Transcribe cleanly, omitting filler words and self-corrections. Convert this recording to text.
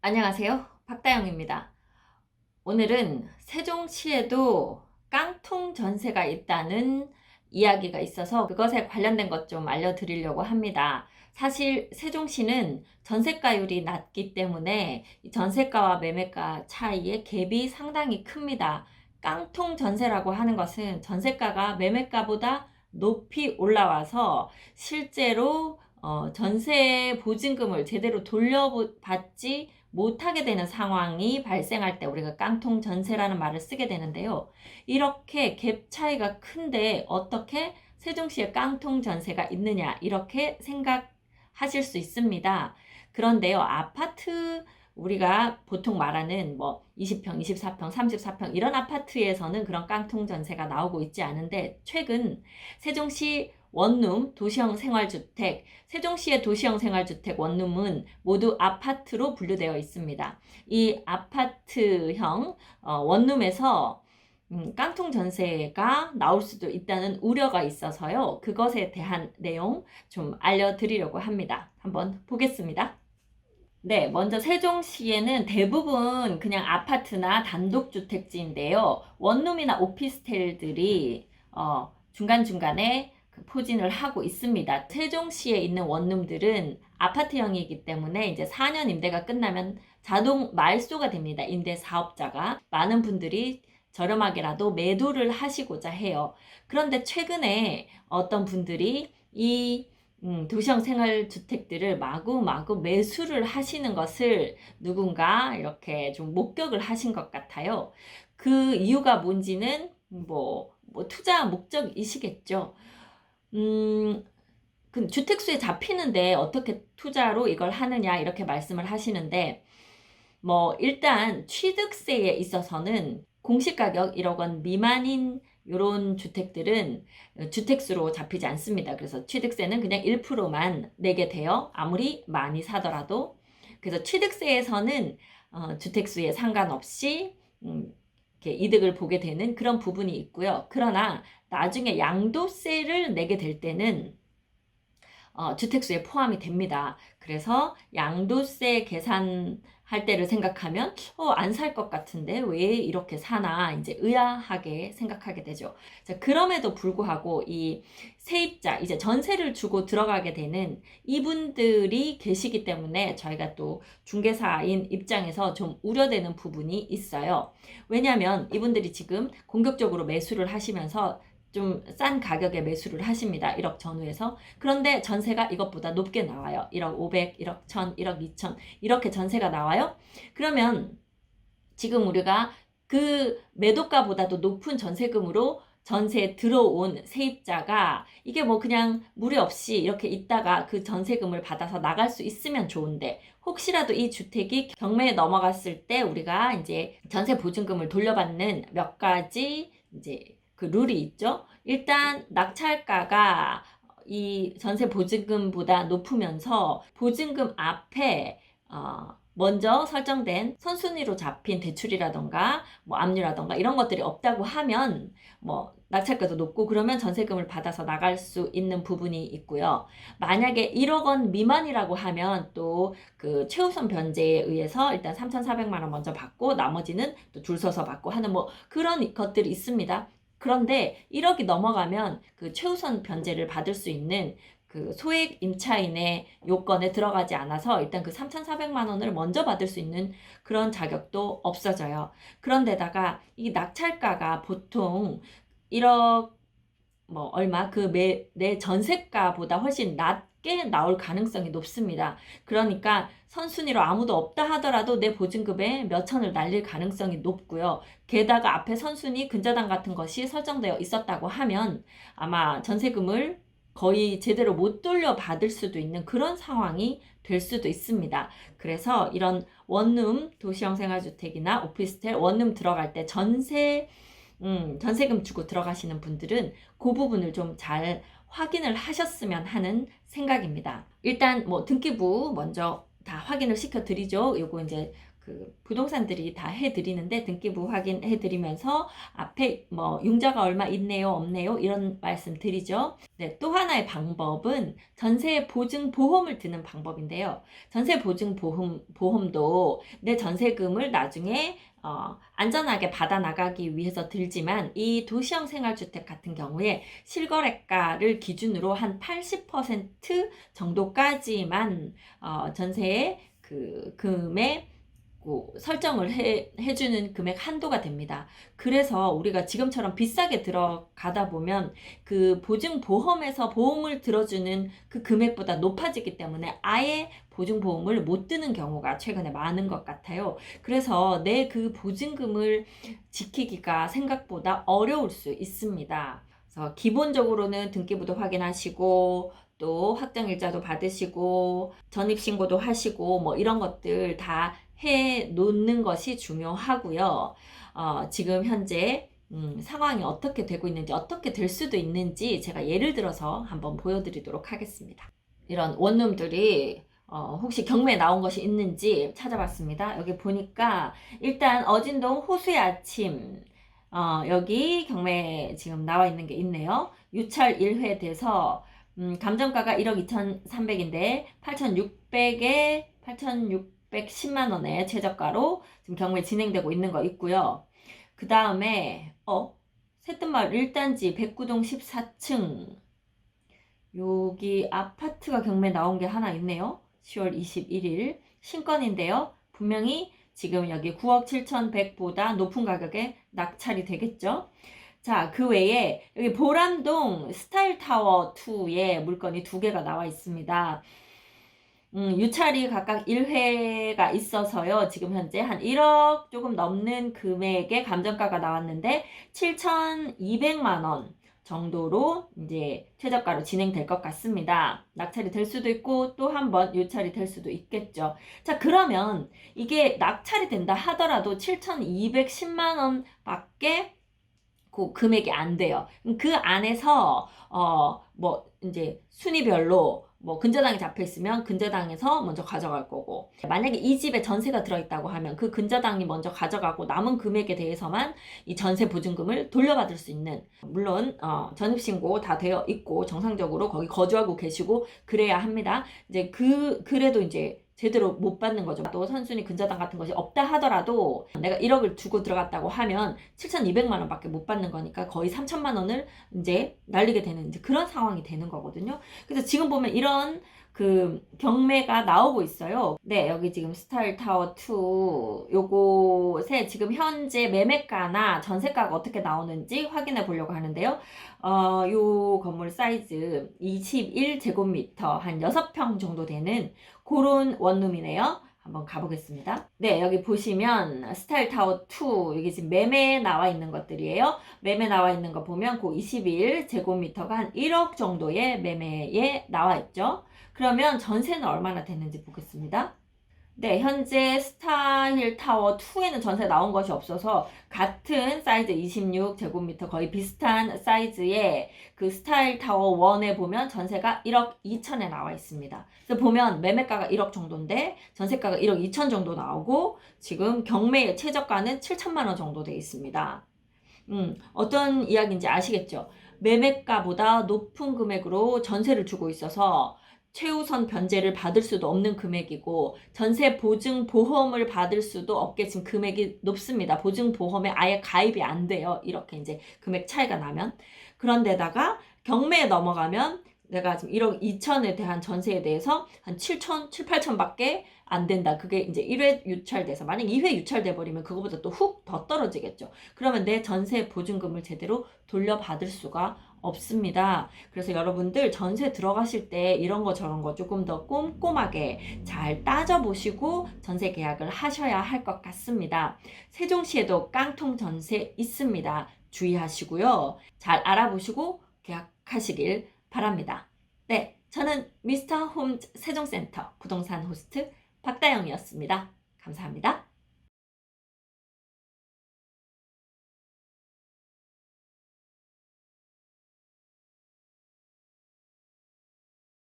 안녕하세요. 박다영입니다. 오늘은 세종시에도 깡통 전세가 있다는 이야기가 있어서 그것에 관련된 것 좀 알려드리려고 합니다. 사실 세종시는 전세가율이 낮기 때문에 전세가와 매매가 차이의 갭이 상당히 큽니다. 깡통 전세라고 하는 것은 전세가가 매매가보다 높이 올라와서 실제로 전세 보증금을 제대로 돌려받지 못하게 되는 상황이 발생할 때 우리가 깡통 전세라는 말을 쓰게 되는데요. 이렇게 갭 차이가 큰데 어떻게 세종시에 깡통 전세가 있느냐 이렇게 생각하실 수 있습니다. 그런데요, 아파트 우리가 보통 말하는 뭐 20평, 24평, 34평 이런 아파트에서는 그런 깡통 전세가 나오고 있지 않은데 최근 세종시 원룸 도시형 생활주택, 세종시의 도시형 생활주택 원룸은 모두 아파트로 분류되어 있습니다. 이 아파트형 원룸에서 깡통 전세가 나올 수도 있다는 우려가 있어서요. 그것에 대한 내용 좀 알려드리려고 합니다. 한번 보겠습니다. 네, 먼저 세종시에는 대부분 그냥 아파트나 단독주택지인데요. 원룸이나 오피스텔들이 중간중간에 그 포진을 하고 있습니다. 세종시에 있는 원룸들은 아파트형이기 때문에 이제 4년 임대가 끝나면 자동 말소가 됩니다. 임대 사업자가. 많은 분들이 저렴하게라도 매도를 하시고자 해요. 그런데 최근에 어떤 분들이 이 도시형 생활주택들을 마구마구 매수를 하시는 것을 누군가 이렇게 좀 목격을 하신 것 같아요. 그 이유가 뭔지는 뭐 투자 목적이시겠죠. 그 주택수에 잡히는데 어떻게 투자로 이걸 하느냐 이렇게 말씀을 하시는데 뭐 일단 취득세에 있어서는 공시가격 1억 원 미만인 이런 주택들은 주택수로 잡히지 않습니다. 그래서 취득세는 그냥 1%만 내게 돼요. 아무리 많이 사더라도. 그래서 취득세에서는 주택수에 상관없이 이렇게 이득을 보게 되는 그런 부분이 있고요. 그러나 나중에 양도세를 내게 될 때는 주택수에 포함이 됩니다. 그래서 양도세 계산할 때를 생각하면 안 살 것 같은데 왜 이렇게 사나 이제 의아하게 생각하게 되죠. 자, 그럼에도 불구하고 이 세입자 이제 전세를 주고 들어가게 되는 이분들이 계시기 때문에 저희가 또 중개사인 입장에서 좀 우려되는 부분이 있어요. 왜냐하면 이분들이 지금 공격적으로 매수를 하시면서 좀 싼 가격에 매수를 하십니다. 1억 전후에서. 그런데 전세가 이것보다 높게 나와요. 1억 500, 1억 1000, 1억 2000 이렇게 전세가 나와요. 그러면 지금 우리가 그 매도가보다도 높은 전세금으로 전세에 들어온 세입자가 이게 뭐 그냥 무리 없이 이렇게 있다가 그 전세금을 받아서 나갈 수 있으면 좋은데 혹시라도 이 주택이 경매에 넘어갔을 때 우리가 이제 전세 보증금을 돌려받는 몇 가지 이제 그 룰이 있죠. 일단 낙찰가가 이 전세 보증금보다 높으면서 보증금 앞에 먼저 설정된 선순위로 잡힌 대출이라던가 뭐 압류라던가 이런 것들이 없다고 하면 뭐 낙찰가도 높고 그러면 전세금을 받아서 나갈 수 있는 부분이 있고요. 만약에 1억 원 미만이라고 하면 또 그 최우선 변제에 의해서 일단 3,400만 원 먼저 받고 나머지는 또 줄 서서 받고 하는 뭐 그런 것들이 있습니다. 그런데 1억이 넘어가면 그 최우선 변제를 받을 수 있는 그 소액 임차인의 요건에 들어가지 않아서 일단 그 3,400만 원을 먼저 받을 수 있는 그런 자격도 없어져요. 그런데다가 이 낙찰가가 보통 1억 뭐 얼마 내 전세가보다 훨씬 낮게 나올 가능성이 높습니다. 그러니까 선순위로 아무도 없다 하더라도 내 보증금에 몇 천을 날릴 가능성이 높고요. 게다가 앞에 선순위 근저당 같은 것이 설정되어 있었다고 하면 아마 전세금을 거의 제대로 못 돌려받을 수도 있는 그런 상황이 될 수도 있습니다. 그래서 이런 원룸 도시형 생활주택이나 오피스텔 원룸 들어갈 때 전세금 주고 들어가시는 분들은 그 부분을 좀 잘 확인을 하셨으면 하는 생각입니다. 일단 뭐 등기부 먼저 다 확인을 시켜 드리죠. 요거 이제 그 부동산들이 다 해드리는데 등기부 확인해드리면서 앞에 뭐 융자가 얼마 있네요, 없네요 이런 말씀 드리죠. 네, 또 하나의 방법은 전세 보증 보험을 드는 방법인데요. 전세 보증 보험도 내 전세금을 나중에 안전하게 받아 나가기 위해서 들지만 이 도시형 생활주택 같은 경우에 실거래가를 기준으로 한 80% 정도까지만 전세의 그 금액 설정을 해주는 금액 한도가 됩니다. 그래서 우리가 지금처럼 비싸게 들어가다 보면 그 보증보험에서 보험을 들어주는 그 금액보다 높아지기 때문에 아예 보증보험을 못 드는 경우가 최근에 많은 것 같아요. 그래서 내 그 보증금을 지키기가 생각보다 어려울 수 있습니다. 그래서 기본적으로는 등기부도 확인하시고 또 확정일자도 받으시고 전입신고도 하시고 뭐 이런 것들 다 해 놓는 것이 중요하고요. 지금 현재 상황이 어떻게 되고 있는지, 어떻게 될 수도 있는지 제가 예를 들어서 한번 보여드리도록 하겠습니다. 이런 원룸들이 혹시 경매에 나온 것이 있는지 찾아봤습니다. 여기 보니까 일단 어진동 호수의 아침 여기 경매에 지금 나와 있는 게 있네요. 유찰 1회 돼서 감정가가 1억 2,300인데 8,600에 8,610만 원에 최저가로 지금 경매 진행되고 있는 거 있고요. 그 다음에 새뜸마을 1단지 백구동 14층 여기 아파트가 경매 나온 게 하나 있네요. 10월 21일 신건인데요. 분명히 지금 여기 9억 7,100보다 높은 가격에 낙찰이 되겠죠. 자, 그 외에 여기 보람동 스타일타워 2에 물건이 2개가 나와 있습니다. 유찰이 각각 1회가 있어서요. 지금 현재 한 1억 조금 넘는 금액의 감정가가 나왔는데 7,200만 원 정도로 이제 최저가로 진행될 것 같습니다. 낙찰이 될 수도 있고 또 한 번 유찰이 될 수도 있겠죠. 자, 그러면 이게 낙찰이 된다 하더라도 7,210만 원 밖에 그 금액이 안 돼요. 그 안에서 뭐 이제 순위별로 뭐 근저당이 잡혀 있으면 근저당에서 먼저 가져갈 거고, 만약에 이 집에 전세가 들어있다고 하면 그 근저당이 먼저 가져가고 남은 금액에 대해서만 이 전세 보증금을 돌려받을 수 있는, 물론 전입신고 다 되어 있고 정상적으로 거기 거주하고 계시고 그래야 합니다. 이제 그래도 이제 제대로 못 받는 거죠. 또 선순위 근저당 같은 것이 없다 하더라도 내가 1억을 주고 들어갔다고 하면 7,200만 원밖에 못 받는 거니까 거의 3천만 원을 이제 날리게 되는 이제 그런 상황이 되는 거거든요. 그래서 지금 보면 이런 그 경매가 나오고 있어요. 네, 여기 지금 스타일타워 2 요곳에 지금 현재 매매가나 전세가가 어떻게 나오는지 확인해 보려고 하는데요. 요 건물 사이즈 21제곱미터 한 6평 정도 되는 그런 원룸이네요. 한번 가보겠습니다. 네, 여기 보시면 스타일타워 2 이게 지금 매매에 나와 있는 것들이에요. 매매 나와 있는 거 보면 그 21제곱미터가 한 1억 정도의 매매에 나와 있죠. 그러면 전세는 얼마나 됐는지 보겠습니다. 네, 현재 스타일타워 2에는 전세 나온 것이 없어서 같은 사이즈 26제곱미터 거의 비슷한 사이즈의 그 스타일타워 1에 보면 전세가 1억 2천에 나와 있습니다. 그래서 보면 매매가가 1억 정도인데 전세가가 1억 2천 정도 나오고 지금 경매의 최저가는 7천만 원 정도 돼 있습니다. 어떤 이야기인지 아시겠죠? 매매가보다 높은 금액으로 전세를 주고 있어서 최우선 변제를 받을 수도 없는 금액이고 전세 보증 보험을 받을 수도 없게 지금 금액이 높습니다. 보증 보험에 아예 가입이 안 돼요. 이렇게 이제 금액 차이가 나면. 그런데다가 경매에 넘어가면 내가 지금 1억 2천에 대한 전세에 대해서 한 7천, 7, 8천 밖에 안 된다. 그게 이제 1회 유찰돼서 만약 2회 유찰돼 버리면 그거보다 또 훅 더 떨어지겠죠. 그러면 내 전세 보증금을 제대로 돌려받을 수가 없습니다. 그래서 여러분들 전세 들어가실 때 이런 거 저런 거 조금 더 꼼꼼하게 잘 따져보시고 전세 계약을 하셔야 할 것 같습니다. 세종시에도 깡통 전세 있습니다. 주의하시고요. 잘 알아보시고 계약하시길 바랍니다. 네, 저는 미스터 홈 세종센터 부동산 호스트 박다영이었습니다. 감사합니다.